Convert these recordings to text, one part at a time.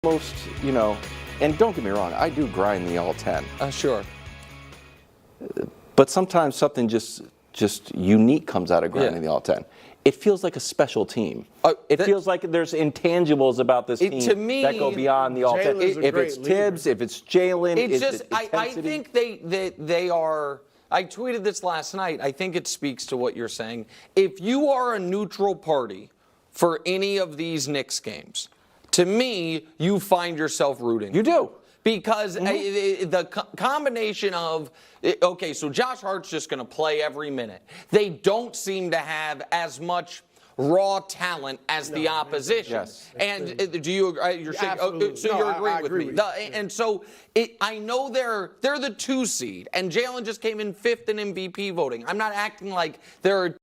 most, and don't get me wrong, I do grind the all 10. Sure. But sometimes something just unique comes out of grinding the all 10. It feels like a special team. It feels like there's intangibles about this team to me, that go beyond the all 10. If it's Tibbs, if it's Jalen, it's just I think they are. I tweeted this last night. I think it speaks to what you're saying. If you are a neutral party for any of these Knicks games, to me, you find yourself rooting. You do. Because the combination of, okay, so Josh Hart's just going to play every minute. They don't seem to have as much raw talent as the opposition. Yes. And do you agree? You're saying, so you're agreeing with me. And so I know they're the 2 seed, and Jalen just came in 5th in MVP voting. I'm not acting like they're a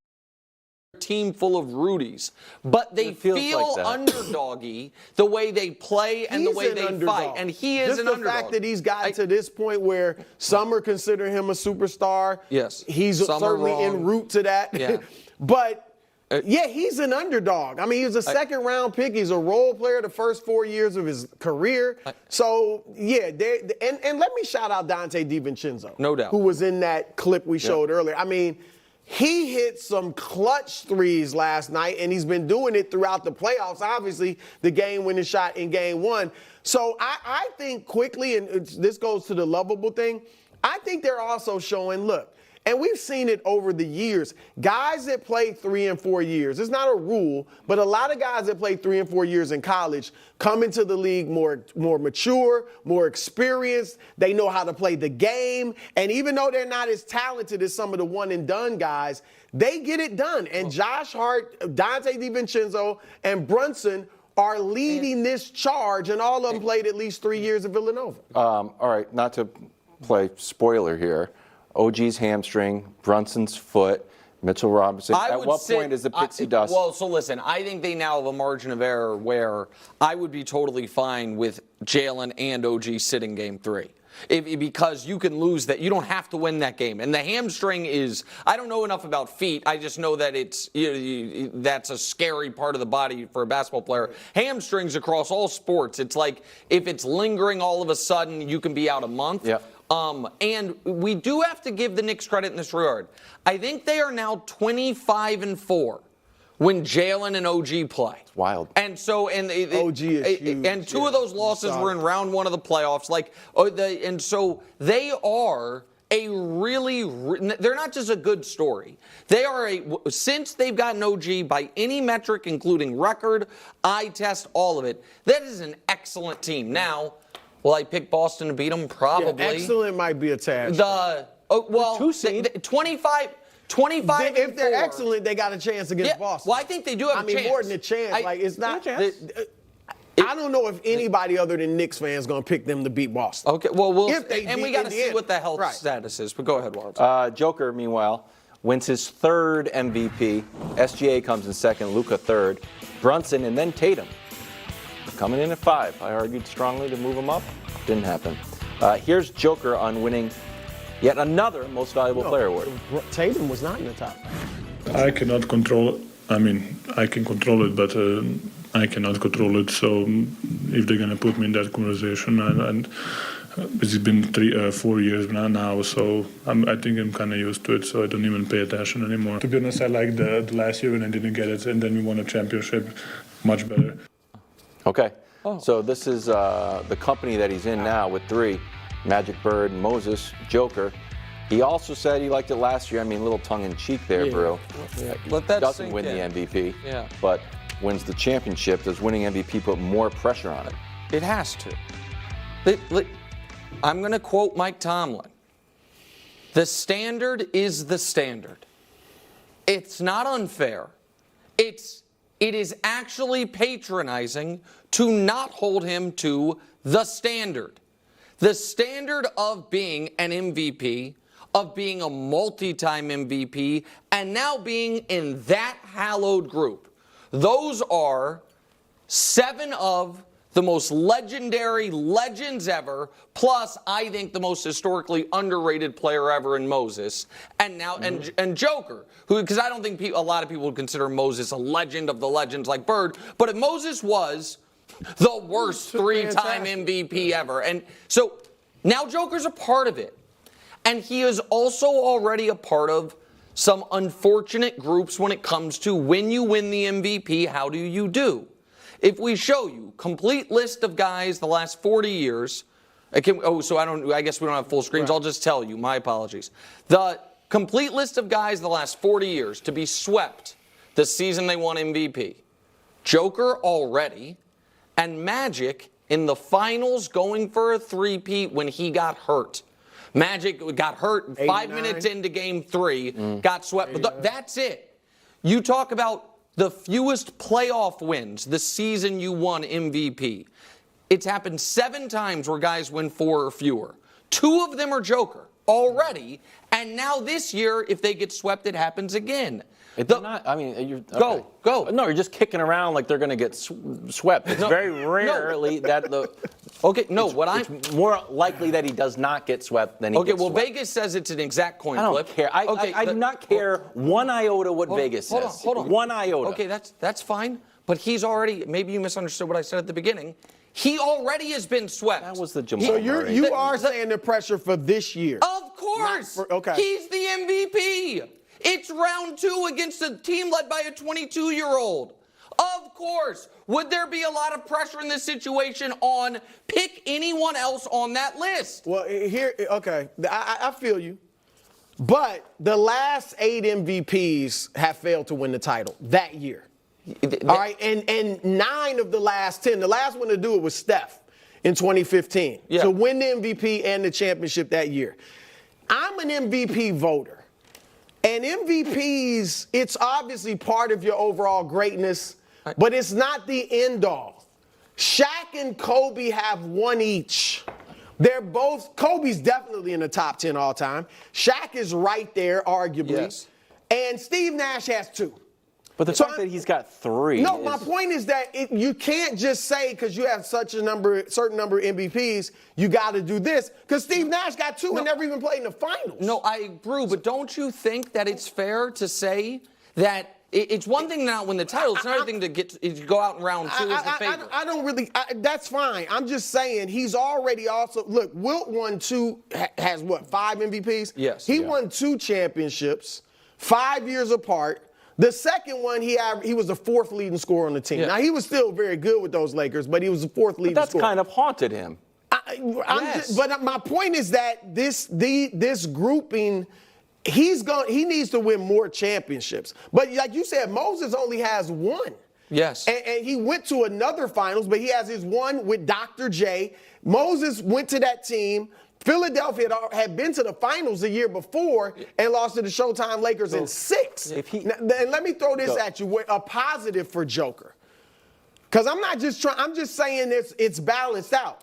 team full of Rudies, but they feel like underdoggy the way they play and the way they fight. And he is an underdog. The fact that he's gotten to this point where some are considering him a superstar. Yes. He's certainly en route to that. Yeah. But he's an underdog. I mean, he's a second-round pick. He's a role player the first 4 years of his career. So, and let me shout out Dante DiVincenzo. No doubt. Who was in that clip we showed earlier. I mean, he hit some clutch threes last night, and he's been doing it throughout the playoffs. Obviously, the game-winning shot in Game 1. So I think quickly, and this goes to the lovable thing, I think they're also showing, look, and we've seen it over the years, guys that play 3 and 4 years, it's not a rule, but a lot of guys that play 3 and 4 years in college come into the league more mature, more experienced. They know how to play the game. And even though they're not as talented as some of the one-and-done guys, they get it done. And Josh Hart, Dante DiVincenzo, and Brunson are leading this charge, and all of them played at least 3 years at Villanova. All right, not to play spoiler here. OG's hamstring, Brunson's foot, Mitchell Robinson. At what point is the pixie dust? Well, so listen, I think they now have a margin of error where I would be totally fine with Jalen and OG sitting Game 3. Because you can lose that. You don't have to win that game. And the hamstring is, I don't know enough about feet. I just know that it's that's a scary part of the body for a basketball player. Hamstrings across all sports, it's like if it's lingering all of a sudden, you can be out a month. Yeah. And we do have to give the Knicks credit in this regard. I think they are now 25-4 when Jalen and OG play. It's wild. And so, and OG is huge. And 2 of those losses were in round 1 of the playoffs. And so they are a they're not just a good story. They are since they've gotten OG by any metric, including record, eye test, all of it, that is an excellent team. Now, will I pick Boston to beat them? Probably. Yeah, excellent might be attached. 2 seed. 25 if they're excellent, they got a chance against Boston. Well, I think they do have a chance. I mean, more than a chance. It's not. I don't know if anybody other than Knicks fans going to pick them to beat Boston. Okay, well, we got to see what the health status is. But go ahead, Walt. Joker, meanwhile, wins his 3rd MVP. SGA comes in 2nd, Luka 3rd, Brunson, and then Tatum coming in at 5. I argued strongly to move him up. Didn't happen. Here's Joker on winning yet another Most Valuable Player award. Tatum was not in the top. I cannot control it. I mean, I can control it, but I cannot control it. So if they're going to put me in that conversation, and it's been 4 years now, so I think I'm kind of used to it, so I don't even pay attention anymore. To be honest, I like the last year when I didn't get it, and then we won a championship much better. Okay, so this is the company that he's in now with 3, Magic Bird, Moses, Joker. He also said he liked it last year. I mean, a little tongue-in-cheek there, Brew. Let that doesn't sink win in. the MVP, Yeah. but wins the championship. Does winning MVP put more pressure on it? It has to. I'm going to quote Mike Tomlin. The standard is the standard. It's not unfair. It is actually patronizing to not hold him to the standard. The standard of being an MVP, of being a multi-time MVP, and now being in that hallowed group. Those are 7 of the most legendary legends ever, plus I think the most historically underrated player ever in Moses, and now and Joker, who, because I don't think a lot of people would consider Moses a legend of the legends like Bird, but if Moses was The worst three-time MVP ever. And so now Joker's a part of it. And he is also already a part of some unfortunate groups when it comes to when you win the MVP, how do you do? If we show you complete list of guys the last 40 years, I guess we don't have full screens. Right. I'll just tell you. My apologies. The complete list of guys the last 40 years to be swept the season they won MVP. Joker already, and Magic in the finals going for a three-peat when he got hurt. Magic got hurt 89. 5 minutes into Game 3, got swept. But that's it. You talk about the fewest playoff wins the season you won MVP. It's happened 7 times where guys win 4 or fewer. 2 of them are Joker already, and now this year, if they get swept, it happens again. You're Go. No, you're just kicking around like they're going to get swept. It's very rarely that the. Okay, no, it's more likely that he does not get swept than he gets swept. Vegas says it's an exact coin flip. I don't care. I do not care one iota what Vegas says. Hold on. One iota. Okay, that's fine. But he's already, maybe you misunderstood what I said at the beginning. He already has been swept. That was the Jamal. So you are saying the pressure for this year? Of course. Okay. He's the MVP. It's round 2 against a team led by a 22-year-old. Of course. Would there be a lot of pressure in this situation on pick anyone else on that list? Well, I feel you. But the last 8 MVPs have failed to win the title that year. All right, and 9 of the last 10. The last one to do it was Steph in 2015 to win the MVP and the championship that year. I'm an MVP voter. And MVPs, it's obviously part of your overall greatness, but it's not the end all. Shaq and Kobe have 1 each. They're both, Kobe's definitely in the top 10 all time. Shaq is right there, arguably. Yes. And Steve Nash has 2. But the fact that he's got 3. No, my point is that you can't just say because you have certain number of MVPs, you got to do this. Because Steve Nash got 2 and never even played in the finals. No, I agree, but don't you think that it's fair to say that it's one thing to not win the title, it's another thing to go out in round 2 as the favorite. I don't really, that's fine. I'm just saying he's already also, look, Wilt won 2, has what, 5 MVPs? Yes. He won 2 championships, 5 years apart. The second one, he was the 4th leading scorer on the team. Yeah. Now, he was still very good with those Lakers, but he was the 4th leading scorer. That's kind of haunted him. But my point is that this grouping, he needs to win more championships. But like you said, Moses only has 1. Yes. And he went to another finals, but he has his 1 with Dr. J. Moses went to that team. Philadelphia had been to the finals the year before and lost to the Showtime Lakers in 6. And let me throw this at you, a positive for Joker. Because I'm just saying it's balanced out.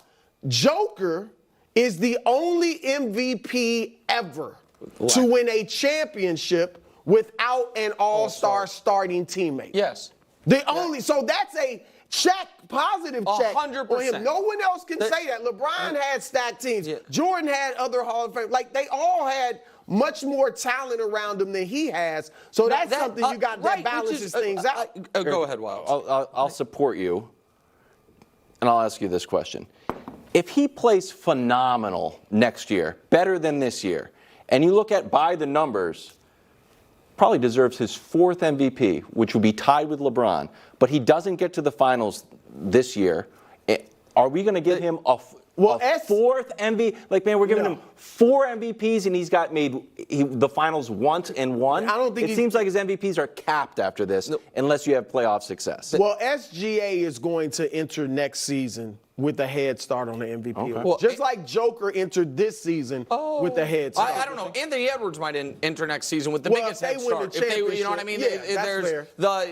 Joker is the only MVP ever to win a championship without an all-star starting teammate. Yes. So that's a check, positive check 100%. on him. No one else can say that. LeBron had stacked teams. Yeah. Jordan had other Hall of Fame. Like, they all had much more talent around them than he has. So that's something you got that balances things out. Go ahead, Wild. I'll support you, and I'll ask you this question. If he plays phenomenal next year, better than this year, and you look at by the numbers, probably deserves his 4th MVP, which would be tied with LeBron, but he doesn't get to the finals this year. Are we going to give him a 4th MVP? Like, man, we're giving him 4 MVPs, and he's got the finals once and won. I don't think it seems like his MVPs are capped after this, unless you have playoff success. Well, SGA is going to enter next season with a head start on the MVP. Okay. Well, just like Joker entered this season with a head start. I don't know. Anthony Edwards might enter next season with the biggest head start. You know what I mean? Yeah, that's fair. But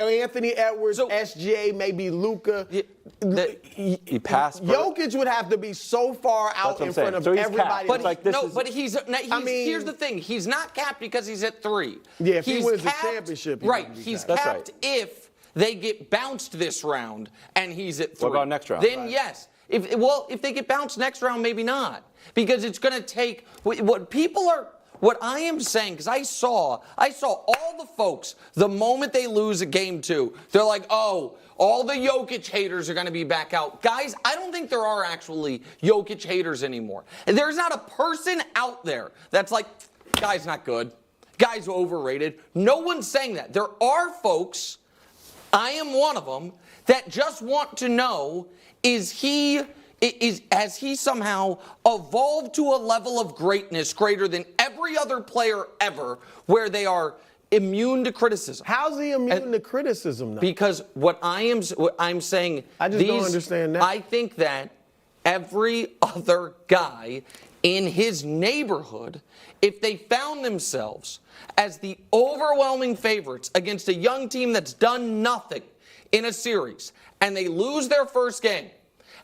Anthony Edwards, SGA, maybe Luka. He passed. Jokic would have to be so far out in front of everybody. But here's the thing. He's not capped because he's at 3. Yeah, if he wins the championship. Right. He's capped if they get bounced this round and he's at 3. What about next round? Then yes. If they get bounced next round, maybe not. Because it's going to take what people are What I am saying, because I saw all the folks, the moment they lose a game 2, they're like, oh, all the Jokic haters are going to be back out. Guys, I don't think there are actually Jokic haters anymore. And there's not a person out there that's like, guy's not good. Guy's overrated. No one's saying that. There are folks, I am one of them, that just want to know, has he somehow evolved to a level of greatness greater than every other player ever, where they are immune to criticism? How's he immune to criticism now? Because what I'm saying, I just don't understand that. I think that every other guy in his neighborhood, if they found themselves as the overwhelming favorites against a young team that's done nothing in a series, and they lose their first game,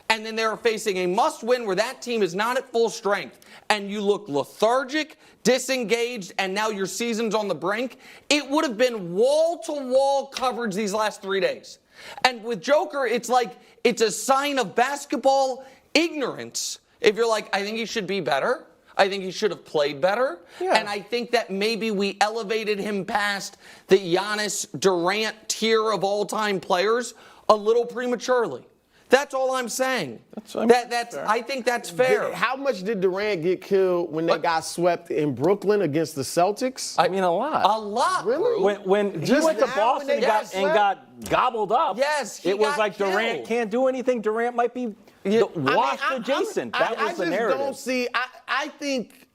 and then they're facing a must-win where that team is not at full strength, and you look lethargic, disengaged, and now your season's on the brink, it would have been wall-to-wall coverage these last 3 days. And with Joker, it's like it's a sign of basketball ignorance. If you're like, I think he should be better. I think he should have played better. Yeah. And I think that maybe we elevated him past the Giannis Durant tier of all-time players a little prematurely. That's all I'm saying. I think that's fair. How much did Durant get killed when they got swept in Brooklyn against the Celtics? I mean, a lot. A lot. Really? When he Just went to now Boston when they got and got gobbled up, Yes, he it was got like Durant killed. can't do anything. Durant might be washed adjacent. That was the narrative. I just don't see.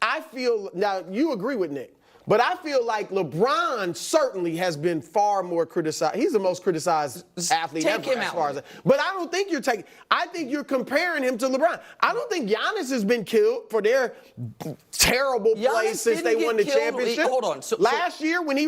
I feel now. You agree with Nick, but I feel like LeBron certainly has been far more criticized. He's the most criticized athlete Take ever, him as out. far as. But I don't think you're taking. I think you're comparing him to LeBron. I don't think Giannis has been killed for their terrible play Giannis since they didn't won get the killed. championship. Hold on. So last year when he